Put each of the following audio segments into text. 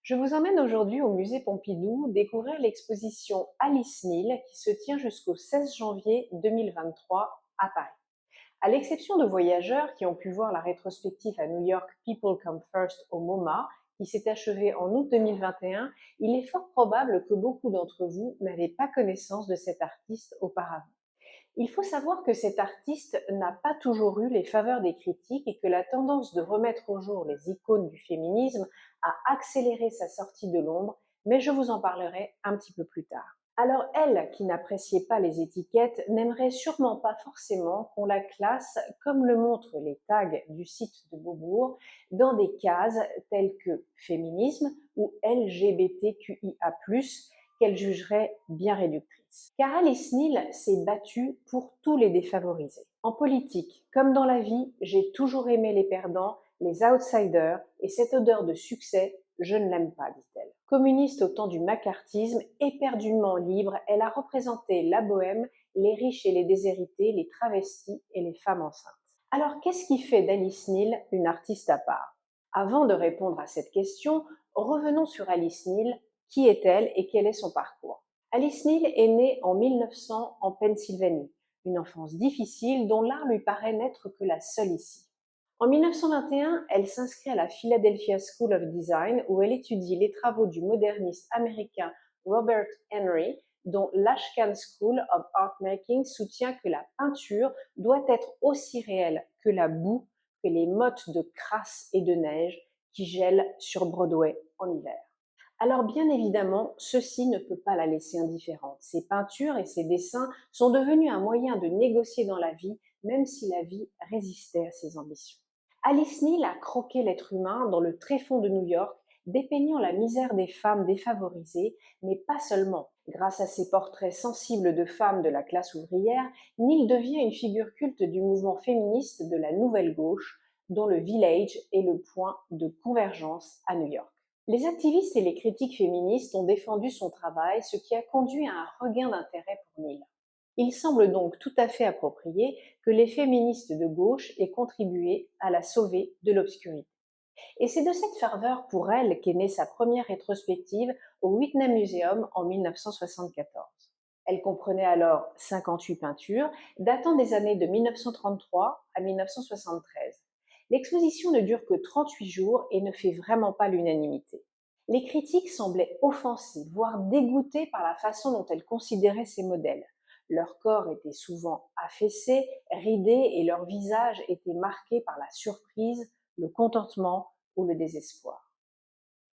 Je vous emmène aujourd'hui au musée Pompidou découvrir l'exposition Alice Neal qui se tient jusqu'au 16 janvier 2023 à Paris. À l'exception de voyageurs qui ont pu voir la rétrospective à New York People Come First au MoMA, qui s'est achevée en août 2021, il est fort probable que beaucoup d'entre vous n'avaient pas connaissance de cet artiste auparavant. Il faut savoir que cet artiste n'a pas toujours eu les faveurs des critiques et que la tendance de remettre au jour les icônes du féminisme a accéléré sa sortie de l'ombre, mais je vous en parlerai un petit peu plus tard. Alors elle, qui n'appréciait pas les étiquettes, n'aimerait sûrement pas forcément qu'on la classe, comme le montrent les tags du site de Beaubourg, dans des cases telles que féminisme ou LGBTQIA+, qu'elle jugerait bien réductrice. Car Alice Neal s'est battue pour tous les défavorisés. En politique, comme dans la vie, j'ai toujours aimé les perdants, les outsiders, et cette odeur de succès, je ne l'aime pas, dit-elle. Communiste au temps du macartisme, éperdument libre, elle a représenté la bohème, les riches et les déshérités, les travestis et les femmes enceintes. Alors, qu'est-ce qui fait d'Alice Neal une artiste à part? Avant de répondre à cette question, revenons sur Alice Neal. Qui est-elle et quel est son parcours? Alice Neal est née en 1900 en Pennsylvanie, une enfance difficile dont l'art lui paraît n'être que la seule ici. En 1921, elle s'inscrit à la Philadelphia School of Design où elle étudie les travaux du moderniste américain Robert Henry, dont l'Ashcan School of Art Making soutient que la peinture doit être aussi réelle que la boue, que les mottes de crasse et de neige qui gèlent sur Broadway en hiver. Alors bien évidemment, ceci ne peut pas la laisser indifférente. Ses peintures et ses dessins sont devenus un moyen de négocier dans la vie, même si la vie résistait à ses ambitions. Alice Neal a croqué l'être humain dans le tréfonds de New York, dépeignant la misère des femmes défavorisées, mais pas seulement. Grâce à ses portraits sensibles de femmes de la classe ouvrière, Neal devient une figure culte du mouvement féministe de la Nouvelle Gauche, dont le Village est le point de convergence à New York. Les activistes et les critiques féministes ont défendu son travail, ce qui a conduit à un regain d'intérêt pour Neal. Il semble donc tout à fait approprié que les féministes de gauche aient contribué à la sauver de l'obscurité. Et c'est de cette ferveur pour elle qu'est née sa première rétrospective au Whitney Museum en 1974. Elle comprenait alors 58 peintures, datant des années de 1933 à 1973. L'exposition ne dure que 38 jours et ne fait vraiment pas l'unanimité. Les critiques semblaient offensés, voire dégoûtés par la façon dont elle considérait ses modèles. Leur corps était souvent affaissé, ridé et leur visage était marqué par la surprise, le contentement ou le désespoir.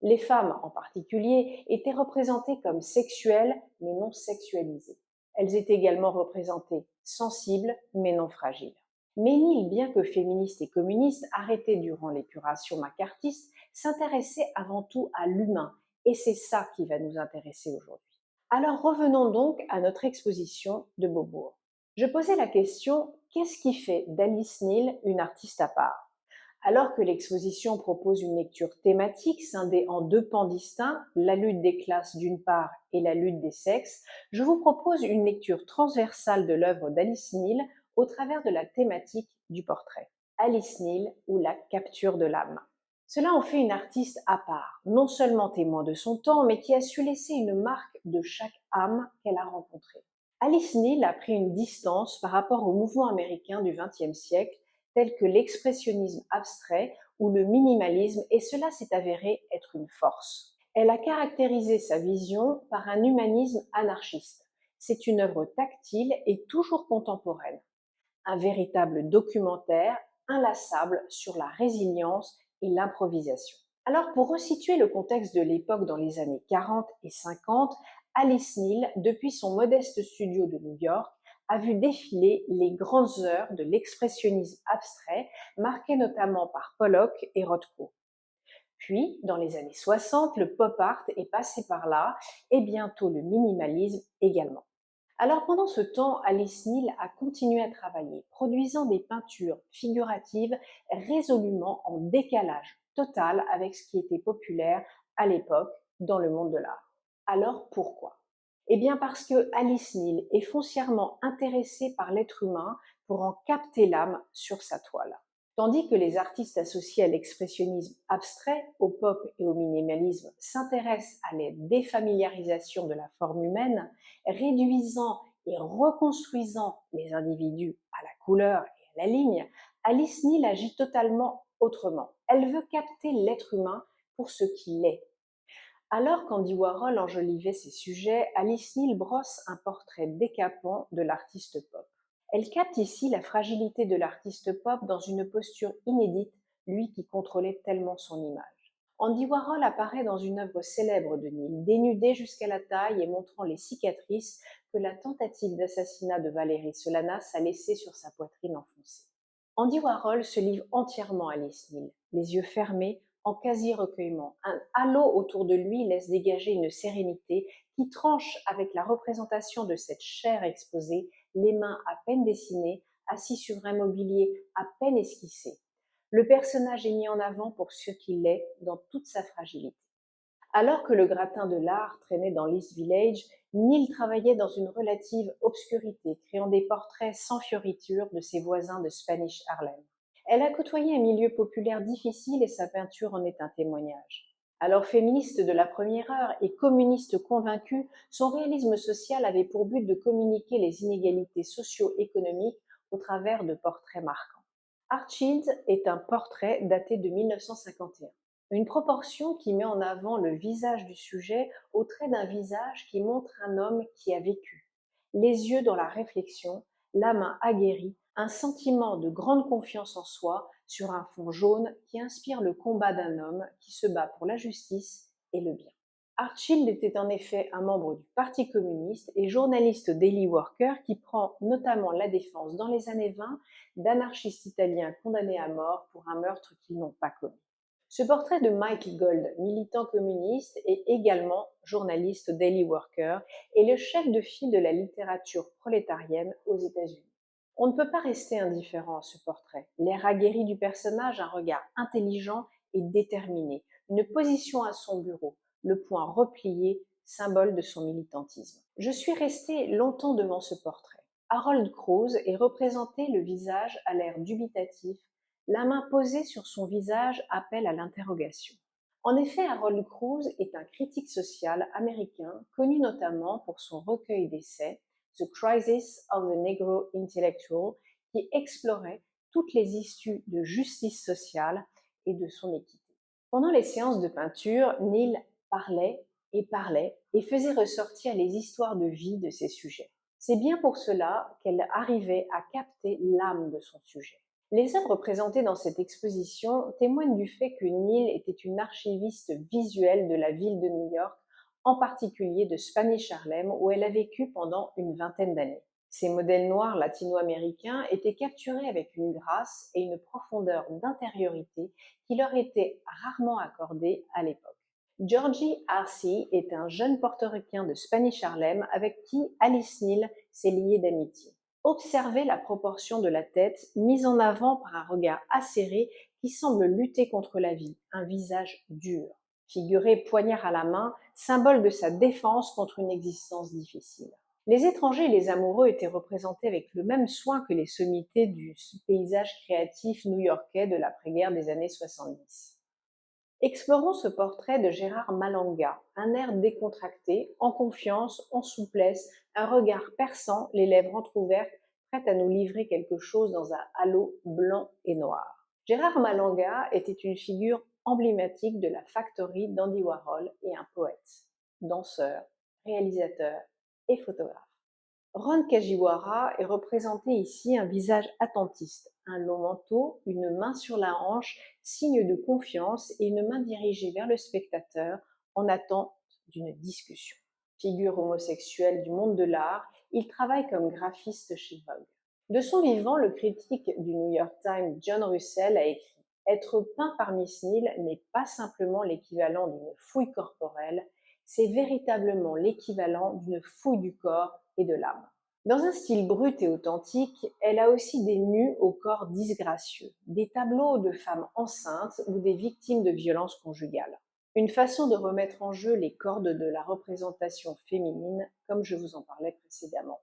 Les femmes, en particulier, étaient représentées comme sexuelles mais non sexualisées. Elles étaient également représentées sensibles mais non fragiles. Ménil, bien que féministe et communiste, arrêté durant l'épuration macartiste, s'intéressait avant tout à l'humain, et c'est ça qui va nous intéresser aujourd'hui. Alors revenons donc à notre exposition de Beaubourg. Je posais la question, qu'est-ce qui fait d'Alice Neal une artiste à part? Alors que l'exposition propose une lecture thématique scindée en deux pans distincts, la lutte des classes d'une part et la lutte des sexes, je vous propose une lecture transversale de l'œuvre d'Alice Neal au travers de la thématique du portrait. Alice Neal ou la capture de l'âme. Cela en fait une artiste à part, non seulement témoin de son temps, mais qui a su laisser une marque de chaque âme qu'elle a rencontrée. Alice Neal a pris une distance par rapport au mouvement américain du XXe siècle, tels que l'expressionnisme abstrait ou le minimalisme, et cela s'est avéré être une force. Elle a caractérisé sa vision par un humanisme anarchiste. C'est une œuvre tactile et toujours contemporaine. Un véritable documentaire inlassable sur la résilience et l'improvisation. Alors pour resituer le contexte de l'époque dans les années 40 et 50, Alice Neal, depuis son modeste studio de New York, a vu défiler les grandes heures de l'expressionnisme abstrait, marqué notamment par Pollock et Rothko. Puis, dans les années 60, le pop art est passé par là, et bientôt le minimalisme également. Alors pendant ce temps, Alice Neal a continué à travailler, produisant des peintures figuratives résolument en décalage total avec ce qui était populaire à l'époque dans le monde de l'art. Alors pourquoi? Eh bien parce que Alice Neal est foncièrement intéressée par l'être humain pour en capter l'âme sur sa toile. Tandis que les artistes associés à l'expressionnisme abstrait, au pop et au minimalisme s'intéressent à la défamiliarisation de la forme humaine, réduisant et reconstruisant les individus à la couleur et à la ligne, Alice Neal agit totalement autrement. Elle veut capter l'être humain pour ce qu'il est. Alors qu'Andy Warhol enjolivait ses sujets, Alice Neal brosse un portrait décapant de l'artiste pop. Elle capte ici la fragilité de l'artiste pop dans une posture inédite, lui qui contrôlait tellement son image. Andy Warhol apparaît dans une œuvre célèbre de Neal, dénudé jusqu'à la taille et montrant les cicatrices que la tentative d'assassinat de Valérie Solanas a laissées sur sa poitrine enfoncée. Andy Warhol se livre entièrement à Alice Neal, les yeux fermés, en quasi-recueillement. Un halo autour de lui laisse dégager une sérénité qui tranche avec la représentation de cette chair exposée, les mains à peine dessinées, assis sur un mobilier à peine esquissé. Le personnage est mis en avant pour ce qu'il est dans toute sa fragilité. Alors que le gratin de l'art traînait dans l'East Village, Neal travaillait dans une relative obscurité, créant des portraits sans fioriture de ses voisins de Spanish Harlem. Elle a côtoyé un milieu populaire difficile et sa peinture en est un témoignage. Alors féministe de la première heure et communiste convaincue, son réalisme social avait pour but de communiquer les inégalités socio-économiques au travers de portraits marquants. Archilde est un portrait daté de 1951. Une proportion qui met en avant le visage du sujet au trait d'un visage qui montre un homme qui a vécu. Les yeux dans la réflexion, la main aguerrie, un sentiment de grande confiance en soi sur un fond jaune qui inspire le combat d'un homme qui se bat pour la justice et le bien. Archilde était en effet un membre du Parti communiste et journaliste daily worker qui prend notamment la défense dans les années 20 d'anarchistes italiens condamnés à mort pour un meurtre qu'ils n'ont pas commis. Ce portrait de Mike Gold, militant communiste et également journaliste daily worker, est le chef de file de la littérature prolétarienne aux États-Unis. On ne peut pas rester indifférent à ce portrait. L'air aguerri du personnage, un regard intelligent et déterminé, une position à son bureau, le poing replié, symbole de son militantisme. Je suis restée longtemps devant ce portrait. Harold Cruse est représenté le visage à l'air dubitatif, la main posée sur son visage appelle à l'interrogation. En effet, Harold Cruse est un critique social américain connu notamment pour son recueil d'essais The Crisis of the Negro Intellectual, qui explorait toutes les issues de justice sociale et de son équité. Pendant les séances de peinture, Neal parlait et faisait ressortir les histoires de vie de ses sujets. C'est bien pour cela qu'elle arrivait à capter l'âme de son sujet. Les œuvres présentées dans cette exposition témoignent du fait que Neal était une archiviste visuelle de la ville de New York, en particulier de Spanish Harlem, où elle a vécu pendant une vingtaine d'années. Ces modèles noirs latino-américains étaient capturés avec une grâce et une profondeur d'intériorité qui leur étaient rarement accordées à l'époque. Georgie Arce est un jeune portoricain de Spanish Harlem avec qui Alice Neal s'est liée d'amitié. Observez la proportion de la tête mise en avant par un regard acéré qui semble lutter contre la vie, un visage dur. Figuré poignard à la main, symbole de sa défense contre une existence difficile. Les étrangers et les amoureux étaient représentés avec le même soin que les sommités du paysage créatif new-yorkais de l'après-guerre des années 70. Explorons ce portrait de Gérard Malanga, un air décontracté, en confiance, en souplesse, un regard perçant, les lèvres entrouvertes, prêt à nous livrer quelque chose dans un halo blanc et noir. Gérard Malanga était une figure emblématique de la factory d'Andy Warhol et un poète, danseur, réalisateur et photographe. Ron Kajiwara est représenté ici un visage attentiste, un long manteau, une main sur la hanche, signe de confiance et une main dirigée vers le spectateur en attente d'une discussion. Figure homosexuelle du monde de l'art, il travaille comme graphiste chez Vogue. De son vivant, le critique du New York Times John Russell a écrit « Être peint par Miss Neal n'est pas simplement l'équivalent d'une fouille corporelle, c'est véritablement l'équivalent d'une fouille du corps et de l'âme. » Dans un style brut et authentique, elle a aussi des nus au corps disgracieux, des tableaux de femmes enceintes ou des victimes de violences conjugales. Une façon de remettre en jeu les cordes de la représentation féminine, comme je vous en parlais précédemment.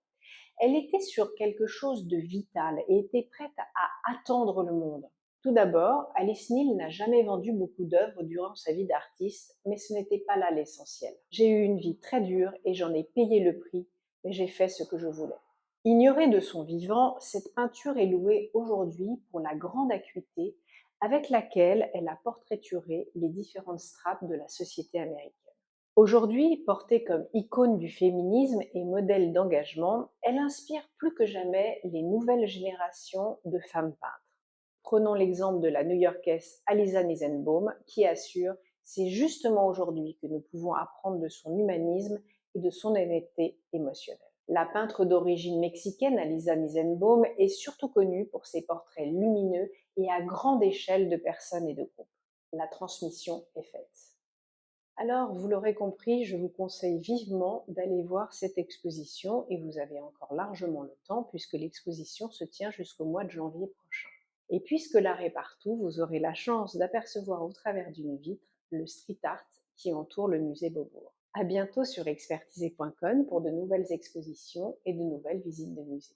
Elle était sur quelque chose de vital et était prête à attendre le monde. Tout d'abord, Alice Neal n'a jamais vendu beaucoup d'œuvres durant sa vie d'artiste, mais ce n'était pas là l'essentiel. J'ai eu une vie très dure et j'en ai payé le prix, mais j'ai fait ce que je voulais. Ignorée de son vivant, cette peinture est louée aujourd'hui pour la grande acuité avec laquelle elle a portraituré les différentes strates de la société américaine. Aujourd'hui, portée comme icône du féminisme et modèle d'engagement, elle inspire plus que jamais les nouvelles générations de femmes peintres. Prenons l'exemple de la New-Yorkaise Alisa Nisenbaum qui assure: c'est justement aujourd'hui que nous pouvons apprendre de son humanisme et de son honnêteté émotionnelle. La peintre d'origine mexicaine Alisa Nisenbaum est surtout connue pour ses portraits lumineux et à grande échelle de personnes et de groupes. La transmission est faite. Alors, vous l'aurez compris, je vous conseille vivement d'aller voir cette exposition et vous avez encore largement le temps puisque l'exposition se tient jusqu'au mois de janvier prochain. Et puisque l'art est partout, vous aurez la chance d'apercevoir au travers d'une vitre le street art qui entoure le musée Beaubourg. À bientôt sur expertisé.com pour de nouvelles expositions et de nouvelles visites de musées.